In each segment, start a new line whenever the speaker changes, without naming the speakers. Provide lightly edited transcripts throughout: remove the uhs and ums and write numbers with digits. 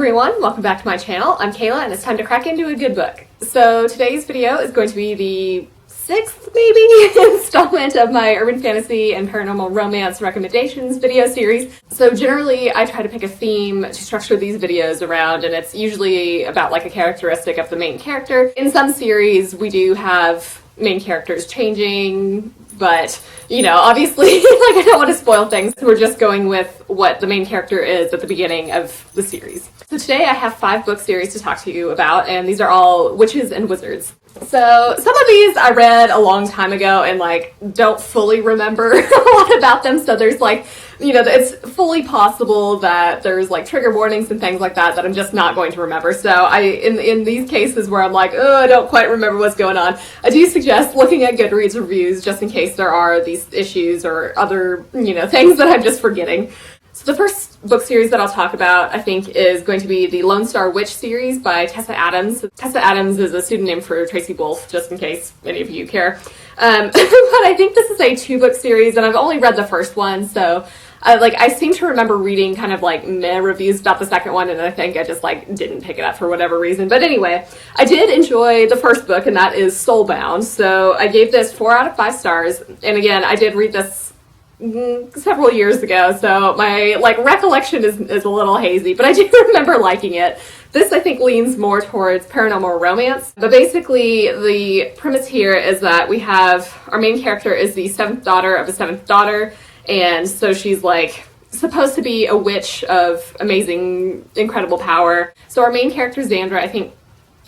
everyone, welcome back to my channel. I'm Kayla and it's time to crack into a good book. So today's video is going to be the sixth, maybe, installment of my urban fantasy and paranormal romance recommendations video series. So generally I try to pick a theme to structure these videos around, and it's usually about like a characteristic of the main character. In some series we do have main characters changing, but you know, obviously, like, I don't want to spoil things. We're just going with what the main character is at the beginning of the series. So today I have 5 book series to talk to you about, and these are all witches and wizards. So some of these I read a long time ago and like don't fully remember a lot about them. So there's like, you know, it's fully possible that there's like trigger warnings and things like that I'm just not going to remember. So in these cases where I'm like, oh, I don't quite remember what's going on, I do suggest looking at Goodreads reviews just in case there are these issues or other, you know, things that I'm just forgetting. So the first book series that I'll talk about, I think, is going to be the Lone Star Witch series by Tessa Adams. Tessa Adams is a pseudonym for Tracy Wolff, just in case any of you care. But I think this is a 2-book series, and I've only read the first one, so I seem to remember reading kind of like meh reviews about the second one, and I think I just like didn't pick it up for whatever reason. But anyway, I did enjoy the first book, and that is Soulbound. So I gave this 4 out of 5 stars, and again, I did read this several years ago, so my like recollection is a little hazy, but I do remember liking it. This, I think, leans more towards paranormal romance, but basically the premise here is that we have our main character is the 7th daughter of a 7th daughter, and so she's like supposed to be a witch of amazing, incredible power. So our main character, Xandra, I think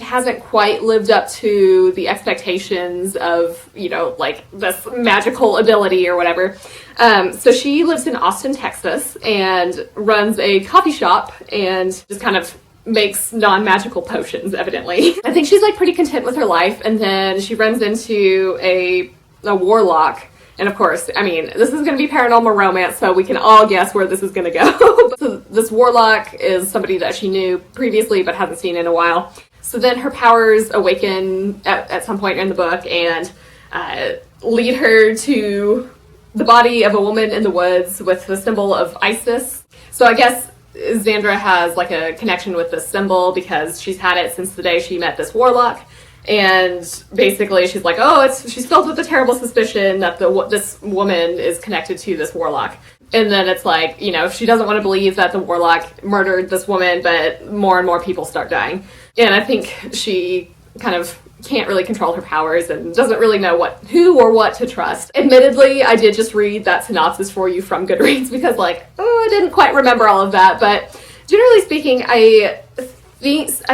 hasn't quite lived up to the expectations of, you know, like this magical ability or whatever. So she lives in Austin, Texas, and runs a coffee shop and just kind of makes non-magical potions, evidently. I think she's like pretty content with her life, and then she runs into a warlock. And of course, I mean, this is going to be paranormal romance, so we can all guess where this is going to go. So this warlock is somebody that she knew previously but hasn't seen in a while. So then her powers awaken at some point in the book and lead her to the body of a woman in the woods with the symbol of Isis. So I guess Xandra has like a connection with this symbol because she's had it since the day she met this warlock. And basically she's like, she's filled with a terrible suspicion that this woman is connected to this warlock. And then it's like, you know, she doesn't want to believe that the warlock murdered this woman, but more and more people start dying. And I think she kind of can't really control her powers and doesn't really know who or what to trust. Admittedly, I did just read that synopsis for you from Goodreads because like, I didn't quite remember all of that. But generally speaking, I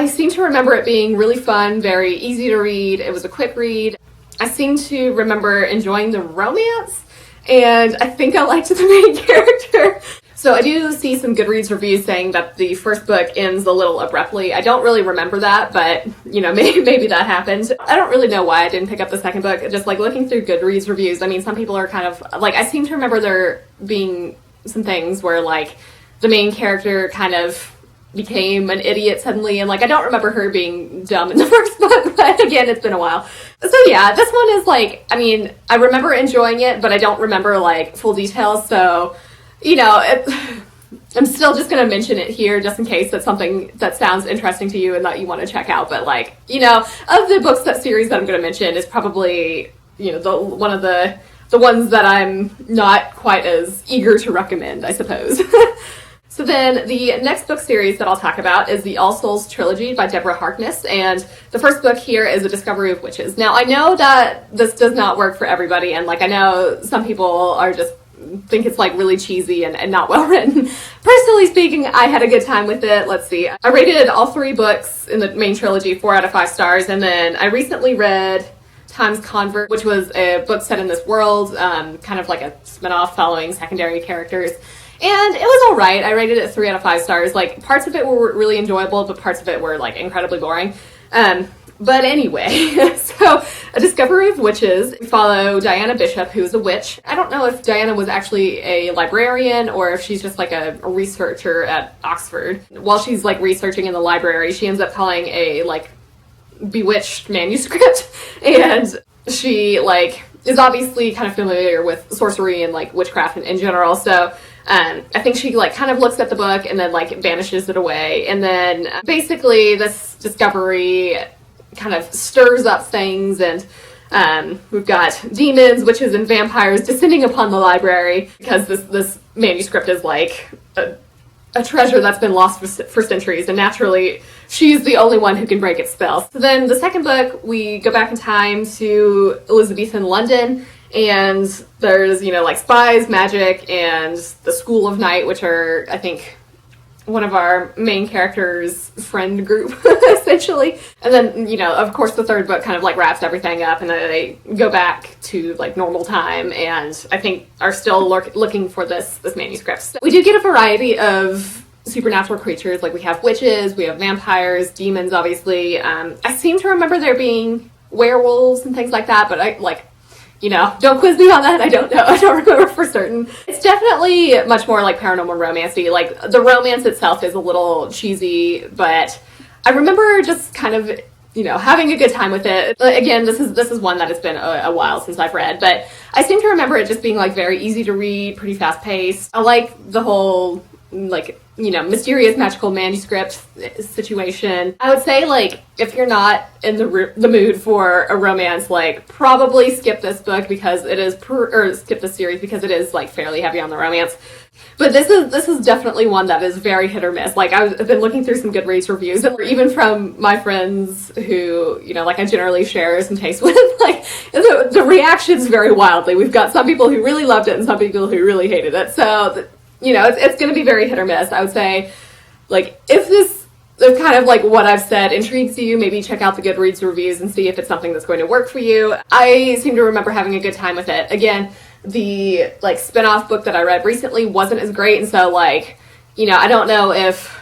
seem to remember it being really fun, very easy to read. It was a quick read. I seem to remember enjoying the romance, and I think I liked the main character. So I do see some Goodreads reviews saying that the first book ends a little abruptly. I don't really remember that, but you know, maybe that happened. I don't really know why I didn't pick up the second book. Just like looking through Goodreads reviews, I mean, some people are kind of like, I seem to remember there being some things where like the main character kind of became an idiot suddenly, and like I don't remember her being dumb in the first book, but again, it's been a while. So yeah, this one is like, I mean, I remember enjoying it, but I don't remember like full details, so you know, I'm still just going to mention it here just in case that's something that sounds interesting to you and that you want to check out. But like, you know, of the books, that series that I'm going to mention is probably, you know, one of the ones that I'm not quite as eager to recommend, I suppose. So then the next book series that I'll talk about is the All Souls Trilogy by Deborah Harkness, and the first book here is A Discovery of Witches. Now I know that this does not work for everybody, and like I know some people are just think it's like really cheesy and not well written. Personally speaking, I had a good time with it. Let's see. I rated all 3 books in the main trilogy 4 out of 5 stars, and then I recently read Time's Convert, which was a book set in this world, kind of like a spin-off following secondary characters. And it was all right. I rated it 3 out of 5 stars. Like, parts of it were really enjoyable, but parts of it were like incredibly boring. But anyway, so A Discovery of Witches, we follow Diana Bishop, who is a witch. I don't know if Diana was actually a librarian or if she's just like a researcher at Oxford. While she's like researching in the library, she ends up calling a like bewitched manuscript, and she like is obviously kind of familiar with sorcery and like witchcraft in general. So I think she like kind of looks at the book and then like banishes it away. And then basically this discovery kind of stirs up things, and we've got demons, witches, and vampires descending upon the library because this manuscript is like a treasure that's been lost for centuries, and naturally she's the only one who can break its spell. So then the second book, we go back in time to Elizabethan London, and there's, you know, like spies, magic, and the School of Night, which are, I think, one of our main characters' friend group, essentially. And then, you know, of course, the third book kind of like wraps everything up, and then they go back to like normal time, and I think are still looking for this manuscript. So we do get a variety of supernatural creatures. Like we have witches, we have vampires, demons, obviously. I seem to remember there being werewolves and things like that, but you know, don't quiz me on that. I don't know. I don't remember for certain. It's definitely much more like paranormal romance-y. Like, the romance itself is a little cheesy, but I remember just kind of, you know, having a good time with it. Again, this is one that has been a while since I've read, but I seem to remember it just being like very easy to read, pretty fast-paced. I like the whole, like, you know, mysterious magical manuscript situation. I would say, like, if you're not in the mood for a romance, like, probably skip this book because it is, or skip this series because it is, like, fairly heavy on the romance. But this is definitely one that is very hit or miss. Like, I've been looking through some Goodreads reviews, and even from my friends who, you know, like, I generally share some taste with, like, the reactions vary wildly. We've got some people who really loved it and some people who really hated it. So, you know, it's going to be very hit or miss. I would say, like, if kind of like what I've said intrigues you, maybe check out the Goodreads reviews and see if it's something that's going to work for you. I seem to remember having a good time with it. Again, the, like, spin-off book that I read recently wasn't as great, and so, like, you know, I don't know if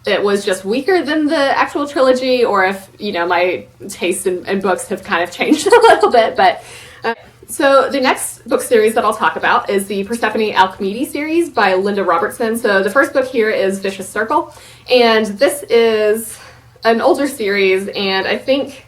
it was just weaker than the actual trilogy, or if, you know, my tastes in books have kind of changed a little bit, but... So the next book series that I'll talk about is the Persephone Alcmedi series by Linda Robertson. So the first book here is Vicious Circle, and this is an older series, and I think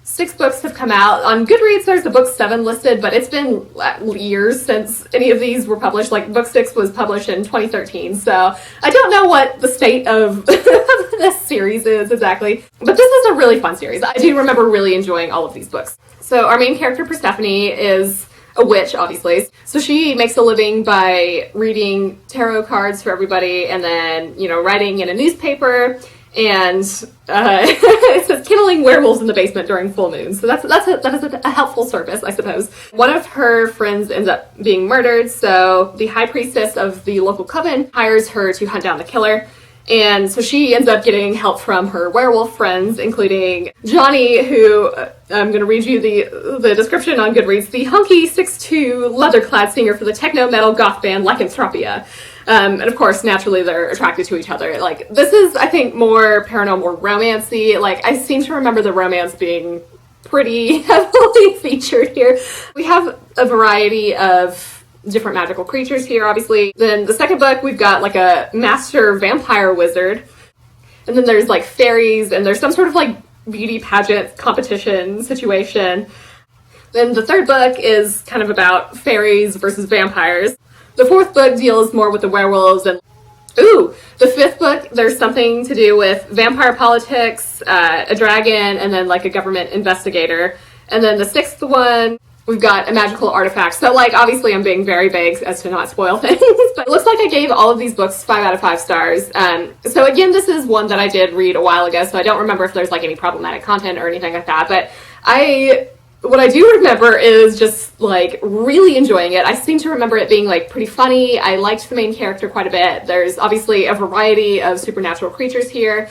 6 books have come out. On Goodreads, there's the book 7 listed, but it's been years since any of these were published. Like, book 6 was published in 2013, so I don't know what the state of this series is exactly. But this is a really fun series. I do remember really enjoying all of these books. So our main character, Persephone, is a witch, obviously. So she makes a living by reading tarot cards for everybody, and then, you know, writing in a newspaper, and it says kindling werewolves in the basement during full moons. So that is a helpful service, I suppose. One of her friends ends up being murdered, so the high priestess of the local coven hires her to hunt down the killer. And so she ends up getting help from her werewolf friends, including Johnny, who, I'm going to read you the description on Goodreads, the hunky 6'2" leather-clad singer for the techno-metal goth band Lycanthropia. And of course, naturally, they're attracted to each other. Like, this is, I think, more paranormal romancy. Like, I seem to remember the romance being pretty heavily featured here. We have a variety of different magical creatures here, obviously. Then the second book, we've got like a master vampire wizard, and then there's like fairies, and there's some sort of like beauty pageant competition situation. Then the third book is kind of about fairies versus vampires. The fourth book deals more with the werewolves, and the fifth book, there's something to do with vampire politics, a dragon, and then like a government investigator. And then the sixth one, we've got a magical artifact. So, like, obviously I'm being very vague as to not spoil things, but it looks like I gave all of these books 5 out of 5 stars. So again, this is one that I did read a while ago, so I don't remember if there's, like, any problematic content or anything like that, but what I do remember is just, like, really enjoying it. I seem to remember it being, like, pretty funny. I liked the main character quite a bit. There's obviously a variety of supernatural creatures here.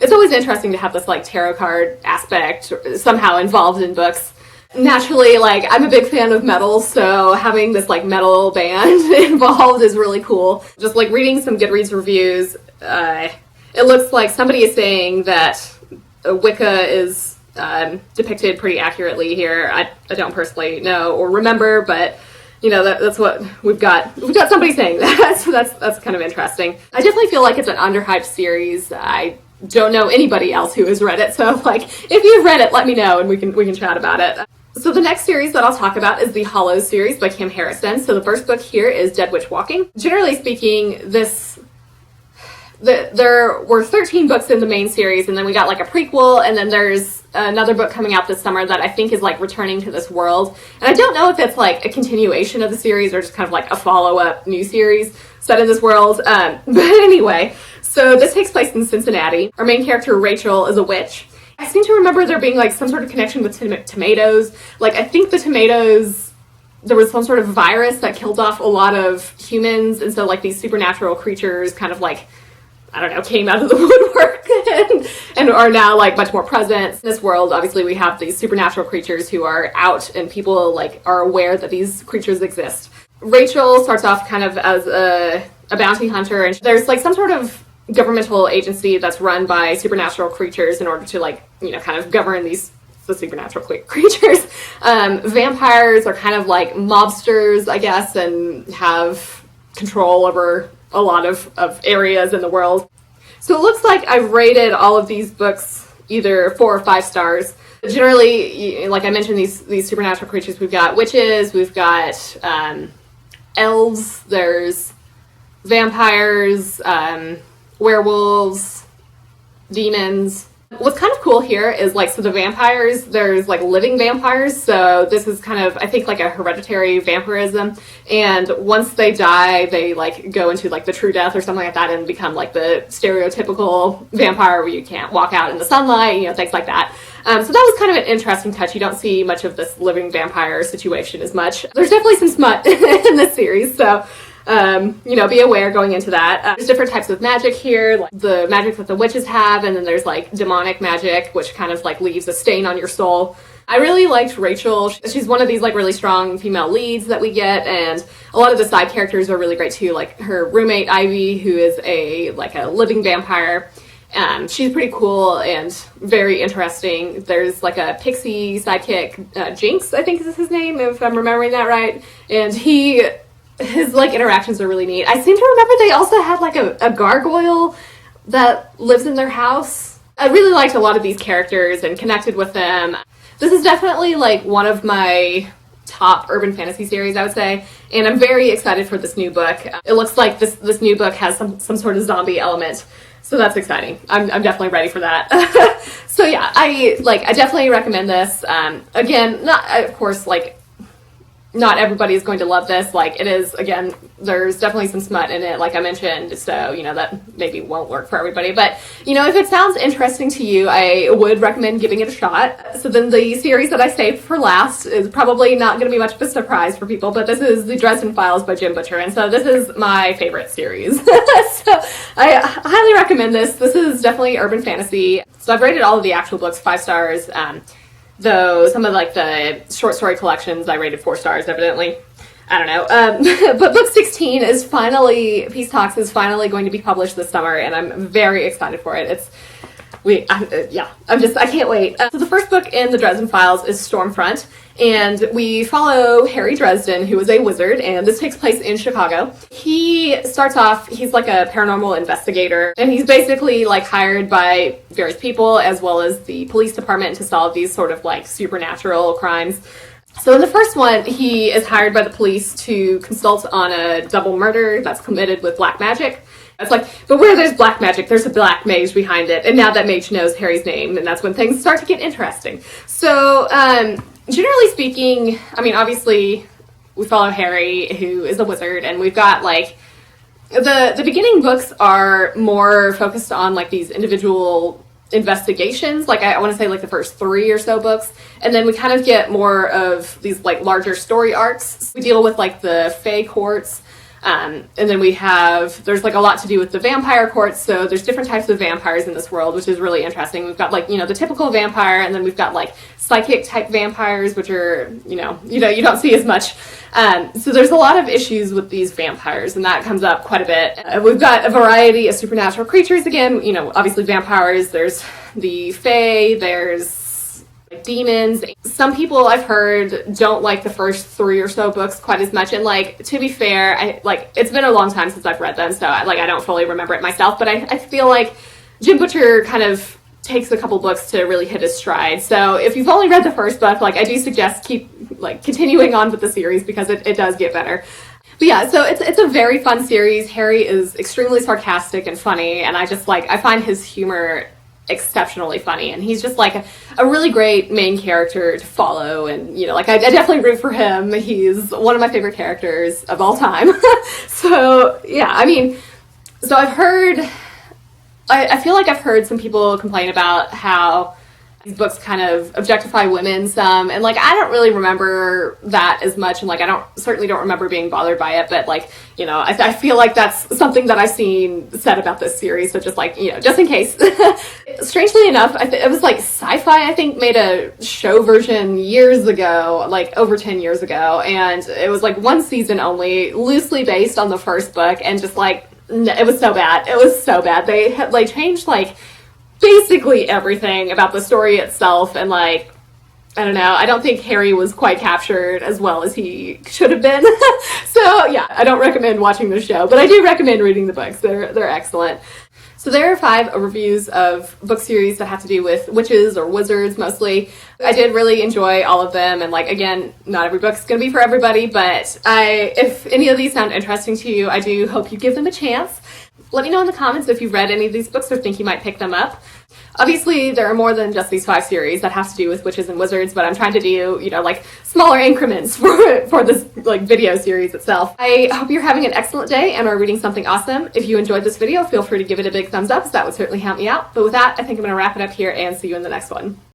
It's always interesting to have this, like, tarot card aspect somehow involved in books. Naturally, like, I'm a big fan of metal, so having this, like, metal band involved is really cool. Just, like, reading some Goodreads reviews, it looks like somebody is saying that Wicca is depicted pretty accurately here. I don't personally know or remember, but, you know, that's what we've got. We've got somebody saying that, so that's kind of interesting. I definitely feel like it's an underhyped series. I don't know anybody else who has read it, so, like, if you've read it, let me know and we can chat about it. So the next series that I'll talk about is the Hollows series by Kim Harrison. So the first book here is Dead Witch Walking. Generally speaking, there were 13 books in the main series, and then we got like a prequel, and then there's another book coming out this summer that I think is like returning to this world. And I don't know if it's like a continuation of the series or just kind of like a follow-up new series set in this world. But anyway, so this takes place in Cincinnati. Our main character, Rachel, is a witch. I seem to remember there being like some sort of connection with tomatoes. Like I think the tomatoes, there was some sort of virus that killed off a lot of humans, and so like these supernatural creatures kind of like, I don't know, came out of the woodwork and are now like much more present in this world. Obviously we have these supernatural creatures who are out, and people like are aware that these creatures exist. Rachel starts off kind of as a bounty hunter, and there's like some sort of governmental agency that's run by supernatural creatures in order to like, you know, kind of govern the supernatural creatures. Vampires are kind of like mobsters, I guess, and have control over a lot of areas in the world. So it looks like I've rated all of these books either 4 or 5 stars. Generally, like I mentioned, these supernatural creatures, we've got witches, we've got elves, there's vampires, werewolves, demons. What's kind of cool here is like, so the vampires, there's like living vampires, so this is kind of, I think, like a hereditary vampirism, and once they die, they like go into like the true death or something like that and become like the stereotypical vampire where you can't walk out in the sunlight, you know, things like that. So that was kind of an interesting touch. You don't see much of this living vampire situation as much. There's definitely some smut in this series, so you know, be aware going into that. There's different types of magic here, like the magic that the witches have, and then there's like demonic magic, which kind of like leaves a stain on your soul. I really liked Rachel. She's one of these like really strong female leads that we get, and a lot of the side characters are really great too, like her roommate Ivy, who is a living vampire. She's pretty cool and very interesting. There's like a pixie sidekick, Jinx, I think is his name, if I'm remembering that right, and his like interactions are really neat. I seem to remember they also had like a gargoyle that lives in their house. I really liked a lot of these characters and connected with them. This is definitely like one of my top urban fantasy series, I would say, and I'm very excited for this new book. It looks like this new book has some sort of zombie element, so that's exciting. I'm definitely ready for that. So yeah, I definitely recommend this. Again, of course, not everybody is going to love this. Like, it is, again, there's definitely some smut in it, like I mentioned, so, you know, that maybe won't work for everybody. But, you know, if it sounds interesting to you, I would recommend giving it a shot. So then the series that I saved for last is probably not going to be much of a surprise for people, but this is the Dresden Files by Jim Butcher, and so this is my favorite series. So I highly recommend this. This is definitely urban fantasy. So I've rated all of the actual books 5 stars, though some of like the short story collections I rated 4 stars, evidently. I don't know. But book 16 is finally, Peace Talks is finally going to be published this summer, and I'm very excited for it. I can't wait. So the first book in the Dresden Files is Stormfront, and we follow Harry Dresden, who is a wizard, and this takes place in Chicago. He starts off, he's like a paranormal investigator, and he's basically like hired by various people as well as the police department to solve these sort of like supernatural crimes. So in the first one, he is hired by the police to consult on a double murder that's committed with black magic. It's like, but where there's black magic, there's a black mage behind it, and now that mage knows Harry's name, and that's when things start to get interesting. So, generally speaking, I mean, obviously, we follow Harry, who is a wizard, and we've got, like, the beginning books are more focused on, like, these individual investigations, like, I want to say, like, the first 3 or so books, and then we kind of get more of these, like, larger story arcs. We deal with, like, the Fae courts, and then there's like a lot to do with the vampire courts, so there's different types of vampires in this world, which is really interesting. We've got like, you know, the typical vampire, and then we've got like psychic type vampires, which are, you don't see as much. So there's a lot of issues with these vampires, and that comes up quite a bit. We've got a variety of supernatural creatures again, you know, obviously vampires, there's the Fae, there's like demons. Some people I've heard don't like the first 3 or so books quite as much, and like, to be fair, it's been a long time since I've read them, so I don't fully remember it myself, but I feel like Jim Butcher kind of takes a couple books to really hit his stride. So if you've only read the first book, like, I do suggest keep like continuing on with the series because it does get better. But yeah, so it's a very fun series. Harry is extremely sarcastic and funny, and I find his humor exceptionally funny, and he's just like a really great main character to follow, and you know, like I definitely root for him. He's one of my favorite characters of all time. So yeah, I mean, so I feel like I've heard some people complain about how these books kind of objectify women some, and like I don't really remember that as much, and like I certainly don't remember being bothered by it, but like, you know, I feel like that's something that I've seen said about this series, so just like, you know, just in case. Strangely enough, it was like Sci-Fi, I think, made a show version years ago, like over 10 years ago, and it was like one season only, loosely based on the first book, and just like, it was so bad. It was so bad. They had like changed like basically everything about the story itself, and like, I don't know, I don't think Harry was quite captured as well as he should have been. So yeah, I don't recommend watching the show, but I do recommend reading the books. They're excellent. So there are 5 reviews of book series that have to do with witches or wizards mostly. I did really enjoy all of them, and like, again, not every book's gonna be for everybody, but if any of these sound interesting to you, I do hope you give them a chance. Let me know in the comments if you've read any of these books or think you might pick them up. Obviously, there are more than just these 5 series that have to do with witches and wizards, but I'm trying to do, you know, like smaller increments for this like video series itself. I hope you're having an excellent day and are reading something awesome. If you enjoyed this video, feel free to give it a big thumbs up, as that would certainly help me out. But with that, I think I'm going to wrap it up here and see you in the next one.